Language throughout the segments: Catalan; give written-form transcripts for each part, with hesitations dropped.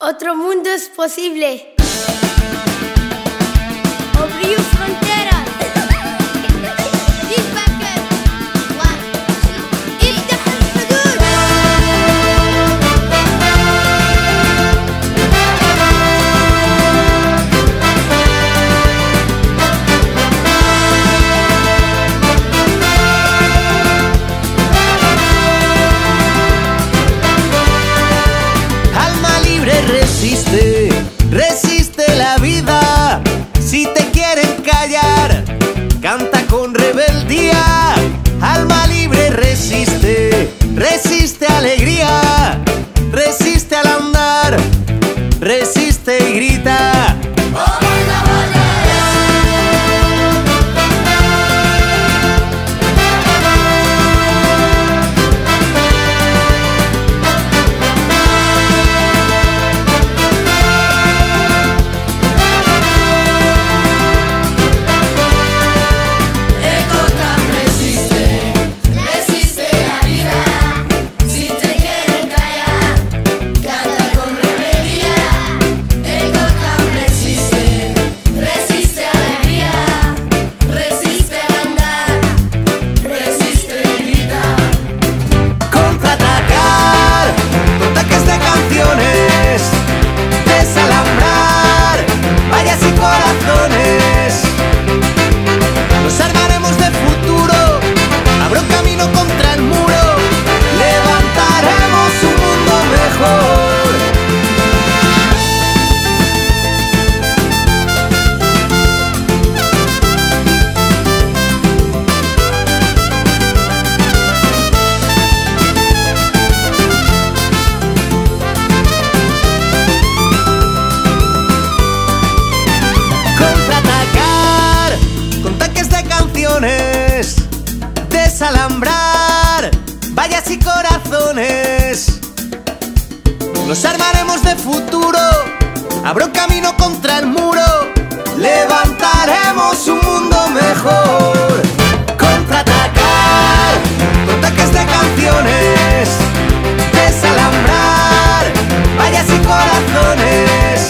Otro mundo es posible. Obriu fronteras. Deep bucket. 1, 2. افتح الحدود. Alma libre resiste, resiste la vida. Si te quieren callar, canta con rebeldía. Alma libre resiste, resiste alegría. Resiste al andar, resiste y grita. Desalambrar vallas y corazones. Nos armaremos de futuro. Habrá un camino contra el muro. Levantaremos un mundo mejor. Desalambrar vallas y corazones. Nos armaremos de futuro. Habrá un camino contra el muro. Levantaremos un mundo mejor. Contraatacar con ataques de canciones. Desalambrar vallas y corazones.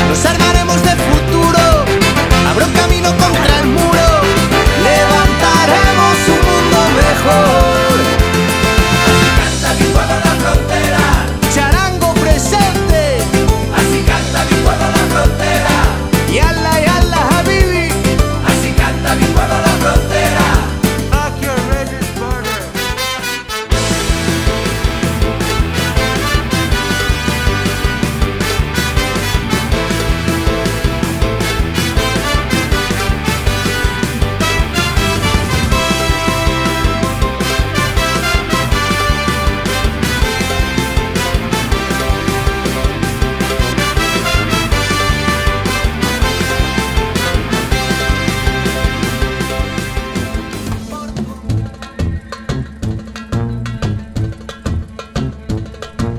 Nos armaremos de futuro. Habrá un camino contra el muro. Levantaremos un mundo mejor. Canta mi pueblo la frontera. Charango presente. Así canta mi pueblo la frontera. Yalla, yalla, habibi. Así canta mi pueblo la frontera. Fuck your racist border.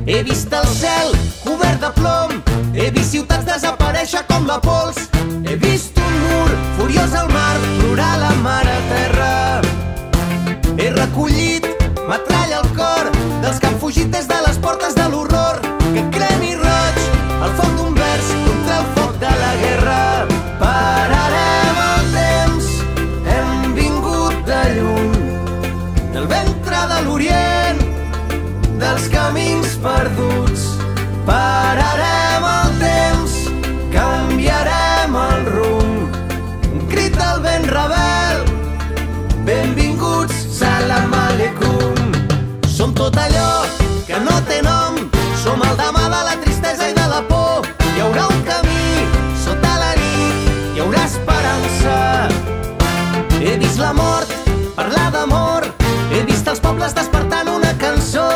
He vist el cel cobert de plom. He vist ciutats desaparèixer com la pols. He vist un mur furiós al mar plorar la mare terra. He recollit metralla al cor dels que han fugit des de les portes de l'horror. Que cremi roig al foc d'un vers contra el foc de la guerra. Pararem el temps, hem vingut de lluny, del ventre de l'Orient, dels camins perduts. Pararem el temps, canviarem el rumb. Un crit del vent rebel. Benvinguts, salam aleikum. Som tot allò que no té nom. Som el demà de la tristesa i de la por. Hi haurà un camí sota la nit, hi haurà esperança. He vist la mort parlar d'amor. He vist els pobles despertant una cançó.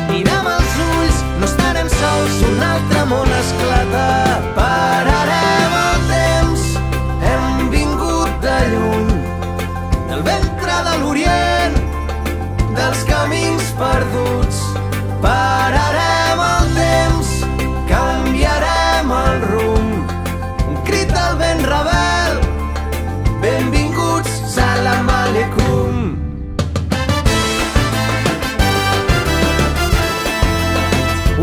Mirem els ulls, no estarem sols. Un altre món esclata. Pararem el temps, hem vingut de lluny, del ventre de l'Orient, dels camins perduts. Pararem el temps, canviarem el rumb. Un crit del vent rebel. Benvinguts, salam aleikum.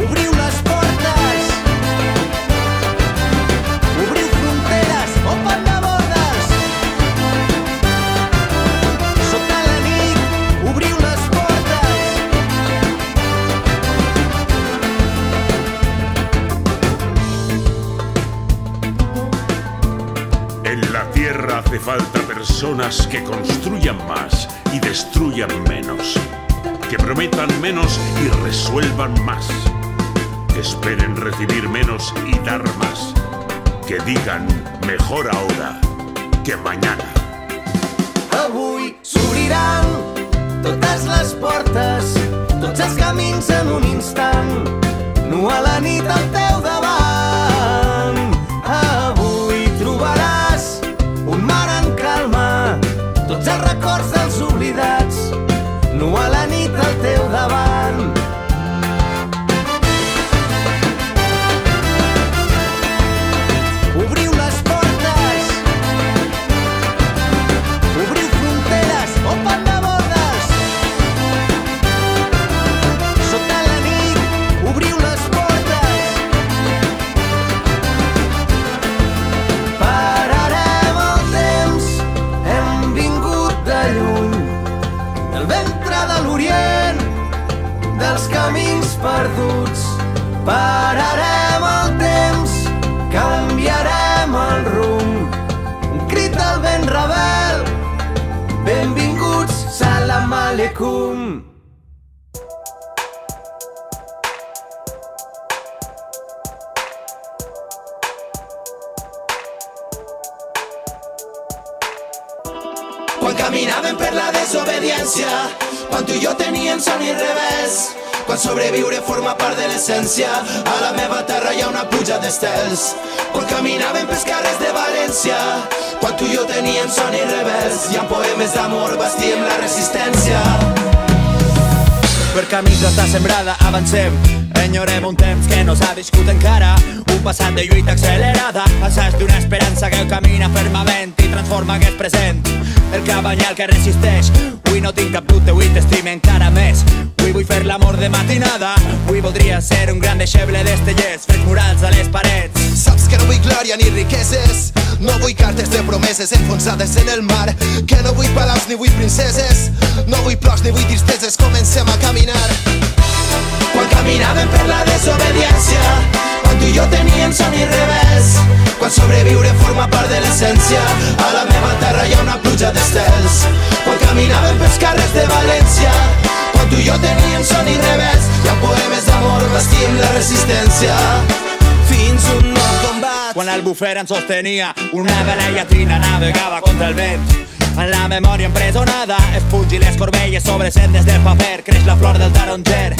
Obriu les portes. hace falta personas que construyan más y destruyan menos, que prometan menos y resuelvan más, que esperen recibir menos y dar más, que digan mejor ahora que mañana. Avui s'obriran totes les portes, tots els camins en un instant, nu a la nit al teu davant. Avui trobaràs un mar en calma, tots els records dels oblidats, nu a la nit al teu davant. Obriu les portes, obriu fronteres, open the borders. Sota la nit, obriu les portes. Pararem el temps, hem vingut de lluny, del ventre de l'Orient, dels camins perduts. Pararem el temps, canviarem el rumb, un crit del vent rebel, benvinguts, salam aleikum. Quan caminàvem per la desobediència, quan tu i jo teníem son i revés, quan sobreviure forma part de l'essència, a la meva terra hi ha una pluja d'estels. Quan caminàvem pels carrers de València, quan tu i jo teníem son i revés, i amb poemes d'amor bastíem la resistència. Per camins d'estar sembrada avancem, enyorem un temps que no s'ha viscut encara, un passat de lluita accelerada, assaig d'una esperança que camina fermament i transforma aquest present. El cabanyal que resisteix, avui no tinc cap dubte, avui t'estime encara més. Avui vull fer l'amor de matinada, avui voldria ser un gran deixeble d'estellers, fets murals a les parets. Saps que no vull glòria ni riqueses, no vull cartes de promeses enfonsades en el mar, que no vull palaus ni vull princeses, no vull plors ni vull tristeses, comencem a caminar. Quan caminàvem per la desobediència, quan tu i jo teníem son i revés, quan sobreviure forma part de l'essència, a la meva terra hi ha una pluja d'estels. Quan caminàvem pels carrers de València, quan tu i jo teníem son i revés, i amb poemes d'amor bastim la resistència. Fins un nou combat. Quan el bufer ens sostenia, una vela llatina navegava contra el vent. En la memòria empresonada, espungi les corbelles sobre sendes de paper, creix la flor del taronger.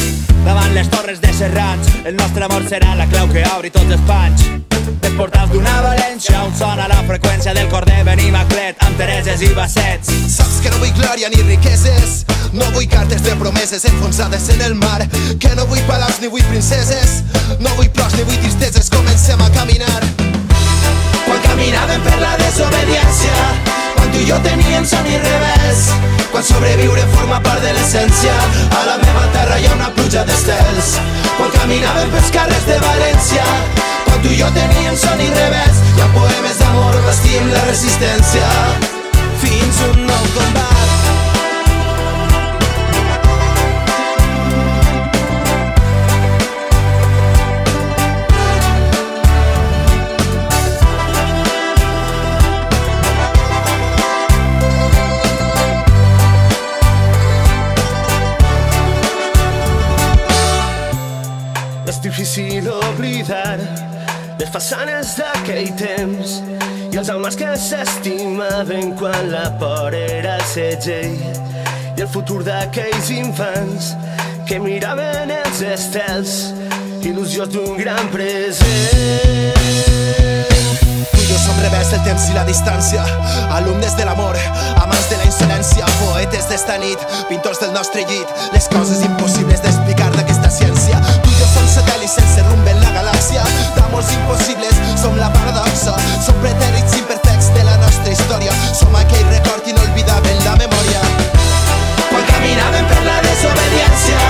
Davant les torres de Serrans, el nostre amor serà la clau que obri tots els panys. Els portals d'una València, on sona la freqüència del cor de Benimaclet, amb Tereses i Bassets. Saps que no vull glòria ni riqueses, no vull cartes de promeses enfonsades en el mar, que no vull palaus ni vull princeses, no vull plors ni vull tristeses, comencem a caminar. Quan caminàvem per la desobediència, quan tu i jo teníem son i revés, quan sobreviure forma part de l'essència, a la meva terra hi ha una pluja d'estels. Quan caminàvem pels carrers de València, quan tu i jo teníem son i revés, i amb poemes d'amor bastim la resistència. Fins un nou combat. És difícil oblidar les façanes d'aquell temps i els homes que s'estimaven quan la por era el segell, i el futur d'aquells infants que miraven els estels, il·lusions d'un gran present. Tu i jo som rebels del temps i la distància, alumnes de l'amor, amants de la insolència, poetes d'esta nit, pintors del nostre llit, les coses impossibles d'explicar d'aquesta ciència. Tu i jo som satèl·lits sense rumb en la galàxia, d'amors impossibles, som la paradoxa, som pretèrits imperfectes de la nostra història, som aquell record inolvidable en la memòria. Quan caminàvem per la desobediència,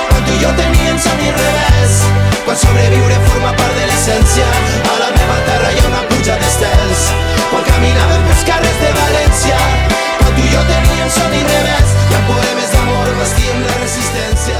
quan tu i jo teníem son i revés, quan sobreviure forma part de l'essència, a la meva terra hi ha una pluja d'estels. Quan caminàvem pels carrers de València, quan tu i jo teníem son i revés, i amb poemes d'amor bastíem la resistència.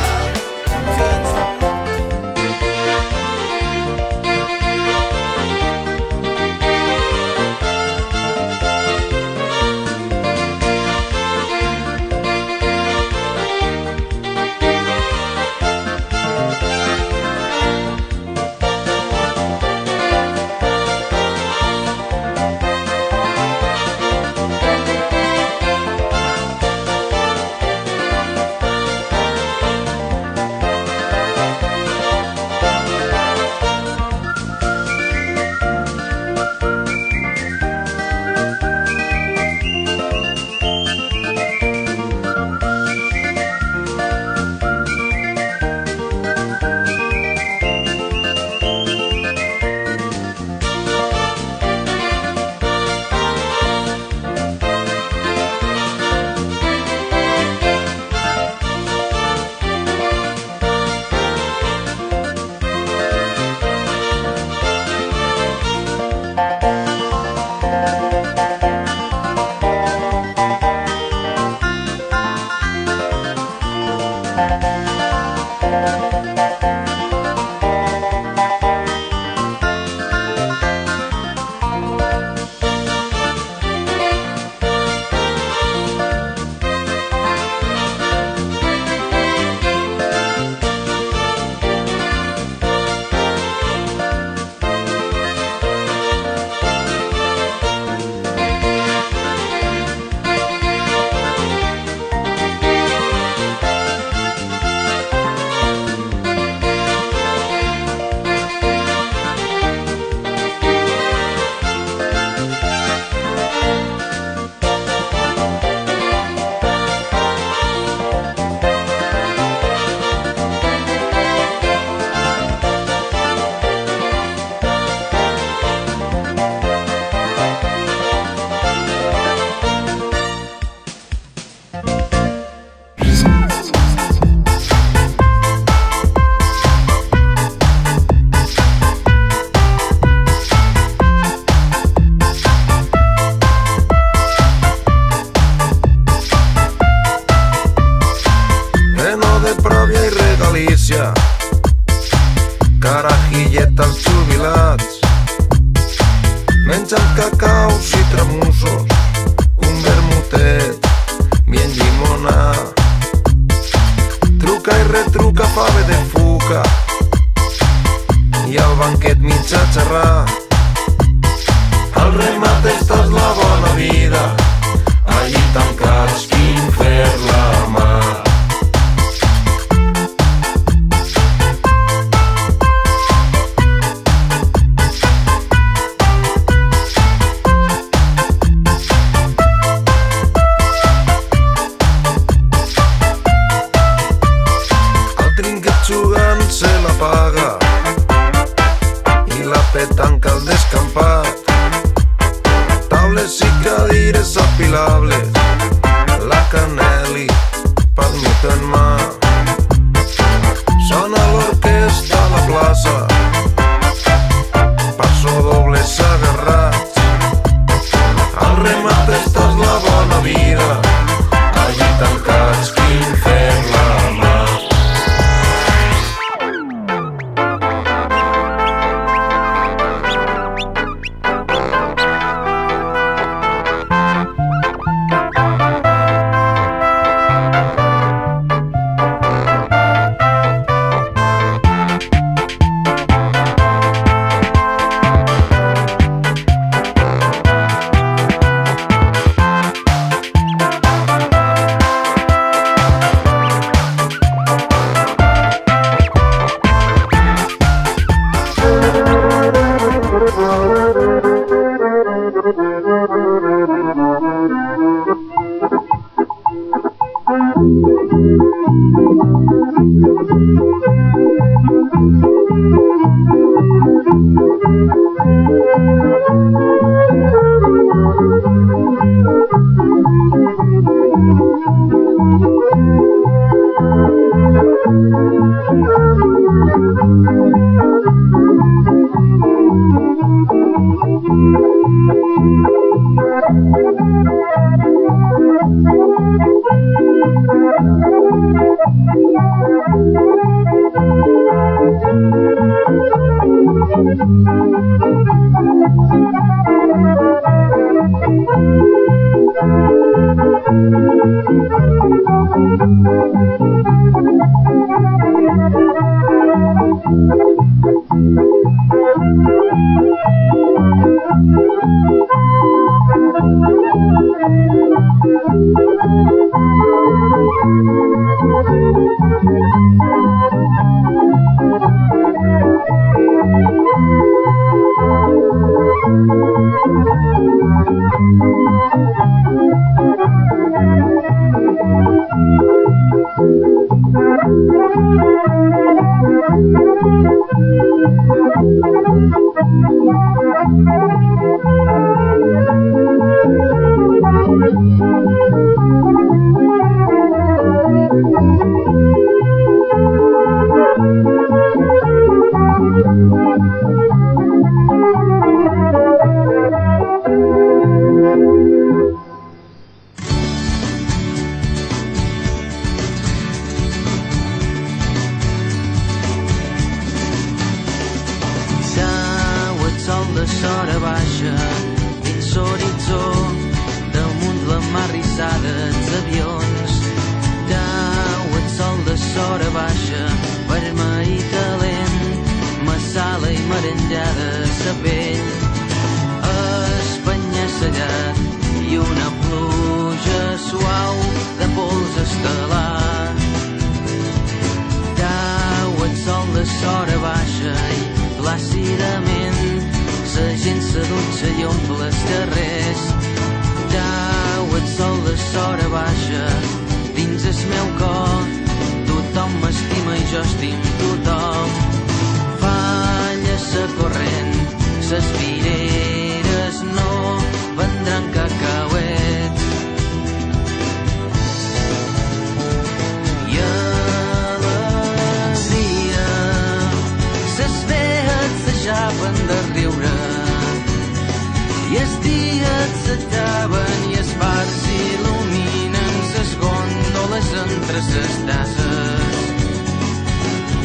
llet als jubilats. Mengen cacaus i tramussos, un vermutet bien llimonat. Truca i retruca fave de fuca i al banquet mitja xerrar. Al remat estàs la bona vida, allí tancats quin fer la mà. El trinquet jugant se la paga i la petanca al descampat. Taules i cadires apilables, la Caneli, palmito en mà. Sona l'orquestra a la plaça, passo dobles agarrats. Al remat estàs la bona vida, allí tancats quin fer la mà.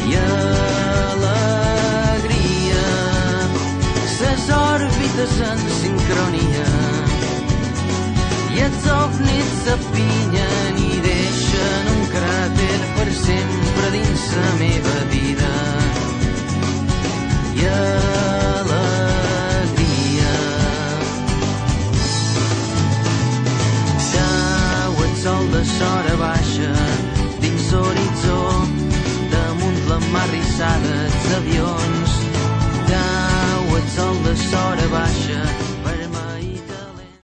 I alegria totes en sincronia i els ovnis s'apinyen i deixen un cràter per sempre dins la meva vida i alegria. Cau el sol de s'hora baixa